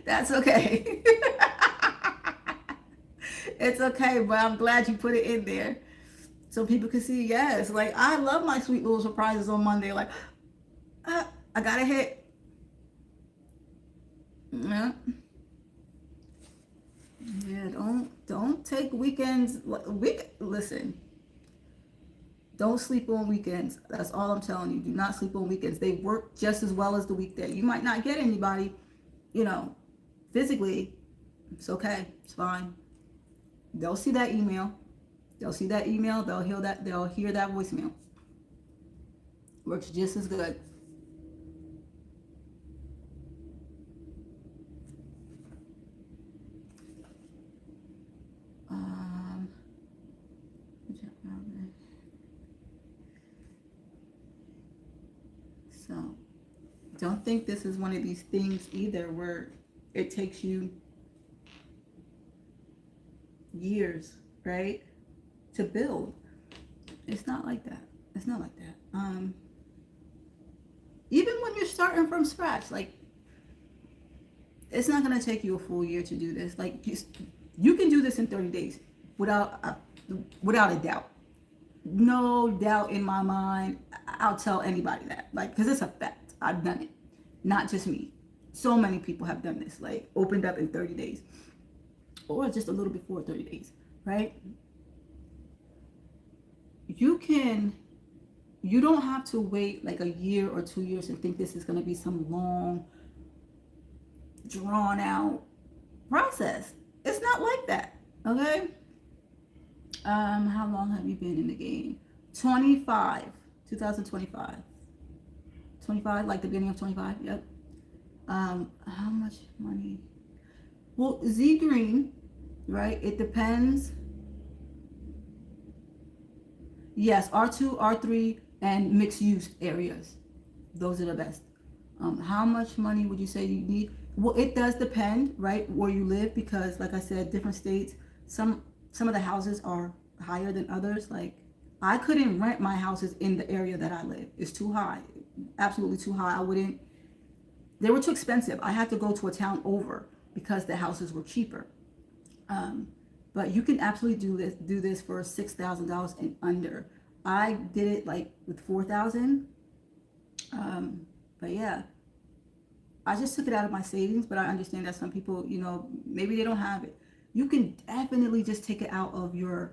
That's okay. It's okay, but I'm glad you put it in there so people can see. Yes, like I love my sweet little surprises on Monday. Like, I got a hit. Yeah. Yeah. Don't take weekends. Listen. Don't sleep on weekends. That's all I'm telling you. Do not sleep on weekends. They work just as well as the weekday. You might not get anybody, physically. It's okay. It's fine. They'll see that email. They'll hear that voicemail. Works just as good. So don't think this is one of these things either where it takes you years, right, to build. It's not like that. It's not like that. Even when you're starting from scratch, like, it's not going to take you a full year to do this. Like, you can do this in 30 days without a doubt. No doubt in my mind. I'll tell anybody that, like, because it's a fact. I've done it. Not just me. So many people have done this, like, opened up in 30 days. Or just a little before 30 days, right? You don't have to wait like a year or 2 years and think this is going to be some long, drawn out process. It's not like that, okay? How long have you been in the game? 2025. 25, like the beginning of 25, yep. How much money? Well, Z Green, right? It depends. Yes, R2, R3, and mixed use areas. Those are the best. How much money would you say you need? Well, it does depend, right, where you live, because like I said, different states, some of the houses are higher than others. Like, I couldn't rent my houses in the area that I live. It's too high. Absolutely too high. They were too expensive. I had to go to a town over because the houses were cheaper. But you can absolutely do this for $6,000 and under. I did it like with $4,000. But yeah, I just took it out of my savings, but I understand that some people, maybe they don't have it. You can definitely just take it out of your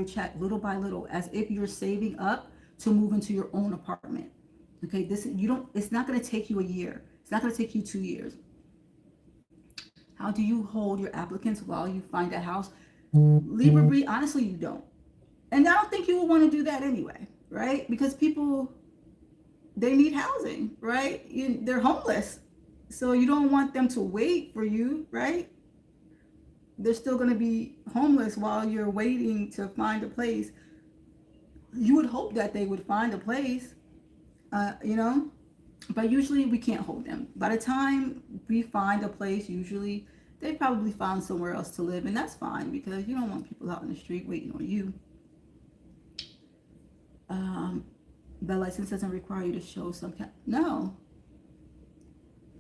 check little by little, as if you're saving up to move into your own apartment. Okay, it's not going to take you a year. It's not going to take you 2 years. How do you hold your applicants while you find a house? Libra Bree, honestly, you don't. And I don't think you would want to do that anyway, right? Because people, they need housing, right? They're homeless. So you don't want them to wait for you, right? They're still going to be homeless while you're waiting to find a place. You would hope that they would find a place, but usually we can't hold them. By the time we find a place, usually they probably found somewhere else to live, and that's fine, because you don't want people out in the street waiting on you. The license doesn't require you to show some no,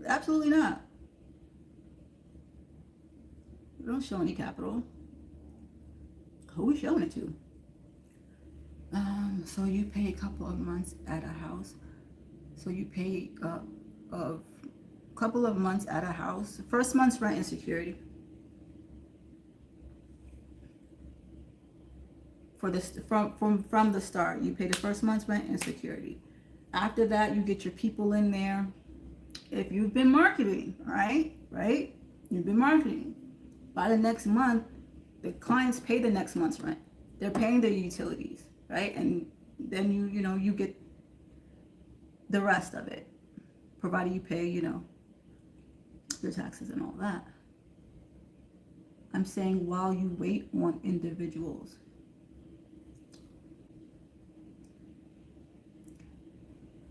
absolutely not. We don't show any capital. Who are we showing it to? So you pay a couple of months at a house. So you pay a couple of months at a house. First month's rent and security. For this, from the start, you pay the first month's rent and security. After that, you get your people in there. If you've been marketing, right? You've been marketing. By the next month, The clients pay the next month's rent. They're paying their utilities, right? And then you get the rest of it, provided you pay, your taxes and all that. I'm saying while you wait on individuals.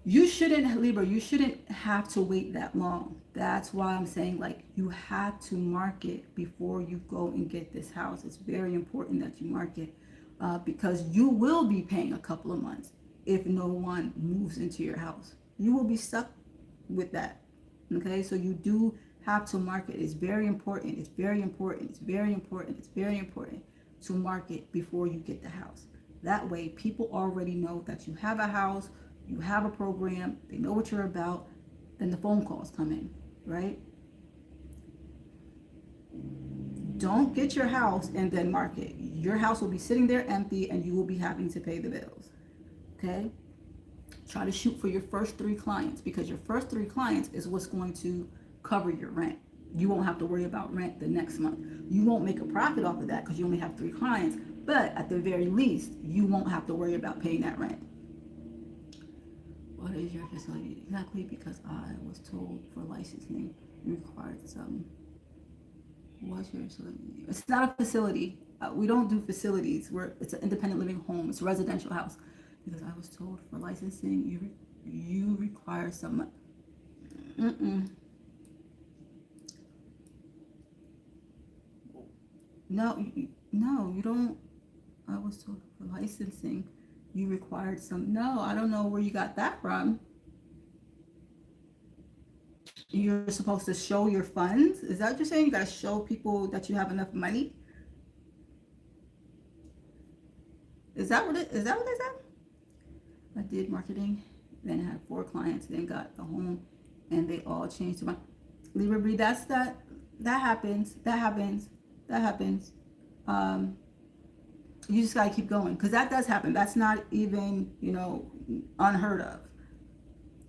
You shouldn't, Libra, you shouldn't have to wait that long. That's why I'm saying, like, you have to market before you go and get this house. It's very important that you market because you will be paying a couple of months if no one moves into your house. You will be stuck with that. Okay, so you do have to market. It's very important. It's very important. It's very important. It's very important to market before you get the house. That way, people already know that you have a house, you have a program, they know what you're about, then the phone calls come in, right? Don't get your house and then market. Your house will be sitting there empty and you will be having to pay the bills, okay? Try to shoot for your first 3 clients because your first 3 clients is what's going to cover your rent. You won't have to worry about rent the next month. You won't make a profit off of that because you only have 3 clients, but at the very least, you won't have to worry about paying that rent. What is your facility? Exactly, because I was told for licensing you required some. What's your facility? It's not a facility. We don't do facilities. It's an independent living home. It's a residential house. Because I was told for licensing you require some. No, you don't. I was told for licensing you required some. No, I don't know where you got that from. You're supposed to show your funds? Is that what you're saying? You got to show people that you have enough money? Is that what it said? I did marketing, then had 4 clients, then got the home, and they all changed to my Libra B. That happens. You just gotta keep going because that does happen. That's not even unheard of.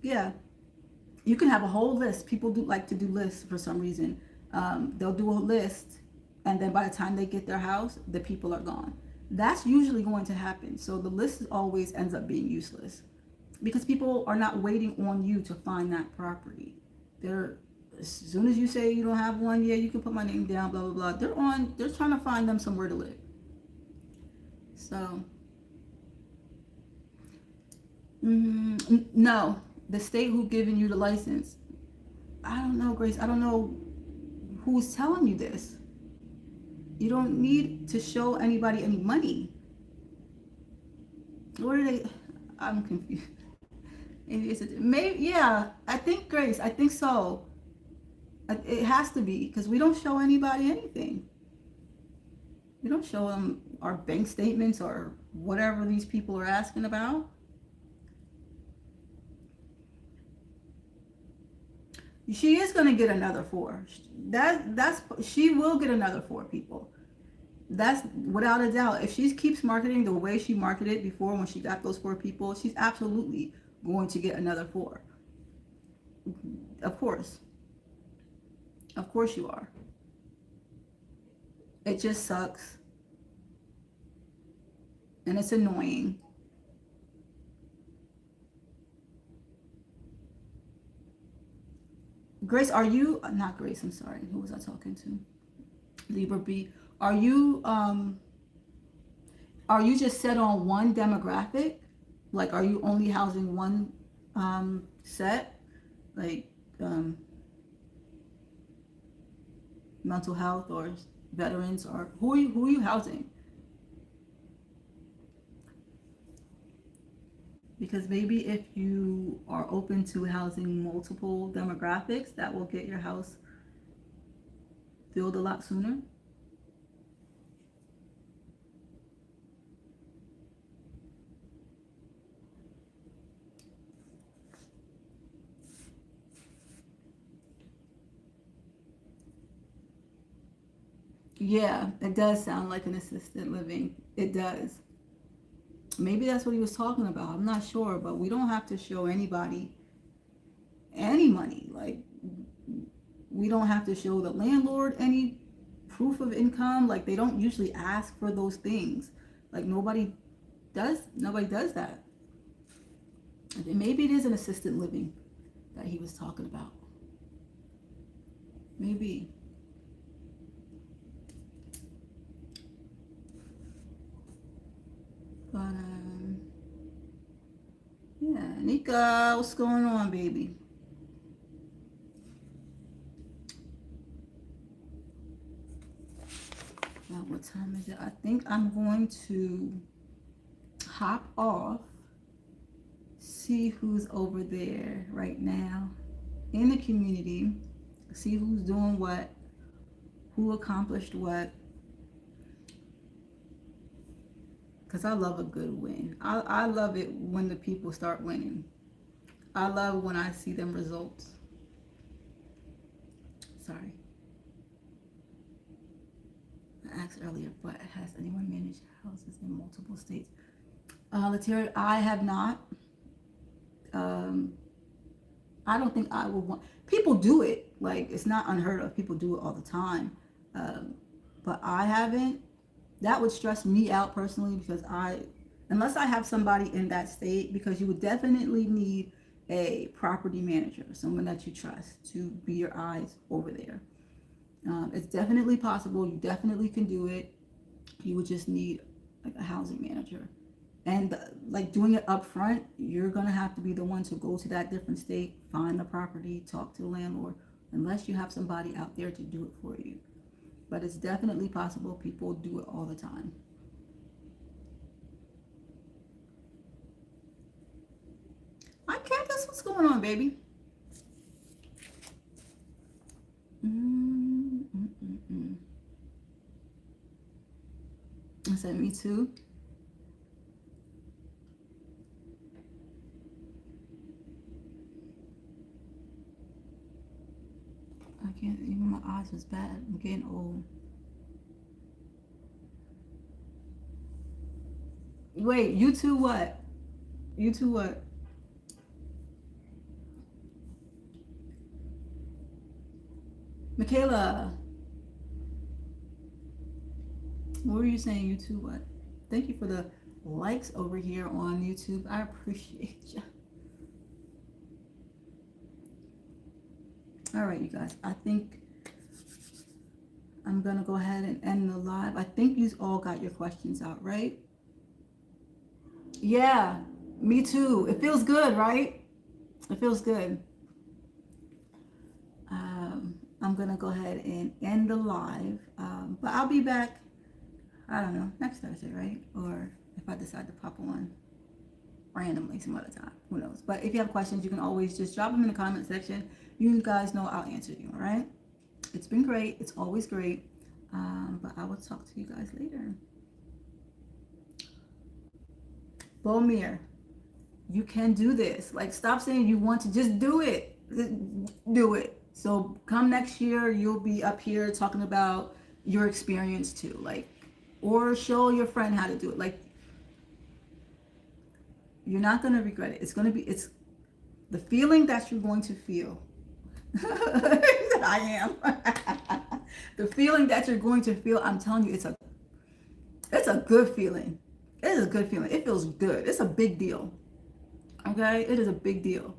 Yeah, you can have a whole list. People do like to do lists for some reason. They'll do a list, and then by the time they get their house, the people are gone. That's usually going to happen. So the list always ends up being useless because people are not waiting on you to find that property. As soon as you say you don't have one, yeah, you can put my name down, blah, blah, blah. They're trying to find them somewhere to live. So, no, the state who given you the license, I don't know, Grace. I don't know who's telling you this. You don't need to show anybody any money. What are they? I'm confused. Maybe, yeah, I think, Grace, I think so. It has to be because we don't show anybody anything. We don't show them our bank statements or whatever these people are asking about. She is going to get another 4. She will get another 4 people. That's without a doubt. If she keeps marketing the way she marketed before when she got those 4 people, she's absolutely going to get another 4. Of course. Of course you are. It just sucks. And it's annoying. Grace, not Grace, I'm sorry. Who was I talking to? Libra B. Are you just set on one demographic? Like, are you only housing one set? Like, mental health or veterans, or who are you housing? Because maybe if you are open to housing multiple demographics, that will get your house filled a lot sooner. Yeah, it does sound like an assisted living. It does. Maybe that's what he was talking about. I'm not sure, but we don't have to show anybody any money. Like, we don't have to show the landlord any proof of income. Like, they don't usually ask for those things. Like, nobody does that. And maybe it is an assisted living that he was talking about. Maybe. But yeah, Nika, what's going on, baby? What time is it? I think I'm going to hop off, see who's over there right now in the community, see who's doing what, who accomplished what. Because I love a good win. I love it when the people start winning. I love when I see them results. Sorry. I asked earlier, but has anyone managed houses in multiple states? Lataria, I have not. I don't think I would want. People do it. Like, it's not unheard of. People do it all the time. But I haven't. That would stress me out personally, because unless I have somebody in that state, because you would definitely need a property manager, someone that you trust to be your eyes over there. It's definitely possible. You definitely can do it. You would just need like a housing manager. And like doing it up front, you're going to have to be the one to go to that different state, find the property, talk to the landlord, unless you have somebody out there to do it for you. But it's definitely possible. People do it all the time. I can't guess what's going on, baby. I said, me too. I can't, even my eyes was bad. I'm getting old. Wait, you two what? You two what? Michaela, what were you saying? You two what? Thank you for the likes over here on YouTube. I appreciate you. All right, you guys. I think I'm going to go ahead and end the live. I think you all got your questions out, right? Yeah, me too. It feels good, right? It feels good. I'm going to go ahead and end the live. But I'll be back, I don't know, next Thursday, right? Or if I decide to pop on randomly some other time. Who knows? But if you have questions, you can always just drop them in the comment section. You guys know I'll answer you, all right? It's been great. It's always great. But I will talk to you guys later. Bomir, you can do this. Like, stop saying you want to, just do it. Do it. So come next year, you'll be up here talking about your experience too. Like, or show your friend how to do it. Like, you're not going to regret it. It's going to be, it's the feeling that you're going to feel. I am. The feeling that you're going to feel, I'm telling you, it's a good feeling. It is a good feeling. It feels good. It's a big deal. Okay? It is a big deal.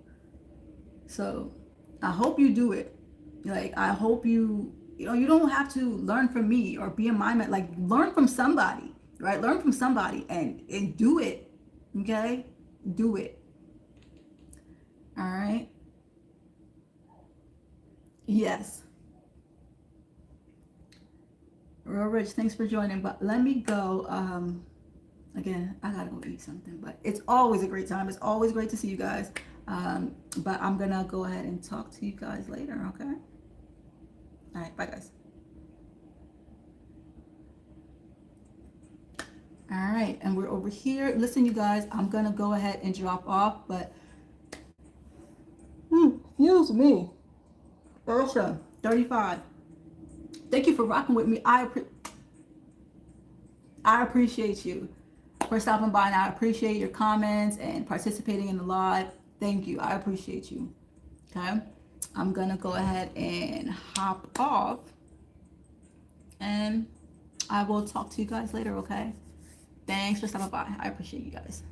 So I hope you do it. Like, I hope you don't have to learn from me or be in my mind. Like, learn from somebody, right? Learn from somebody and do it. Okay? Do it. All right? Yes. Real Rich, thanks for joining. But let me go. Again, I gotta go eat something. But it's always a great time. It's always great to see you guys. But I'm gonna go ahead and talk to you guys later, okay? All right, bye guys. All right, and we're over here. Listen, you guys, I'm gonna go ahead and drop off, but excuse me. Ursha, 35. Thank you for rocking with me. I appreciate you for stopping by, and I appreciate your comments and participating in the live. Thank you. I appreciate you. Okay. I'm going to go ahead and hop off, And I will talk to you guys later, okay? Thanks for stopping by. I appreciate you guys.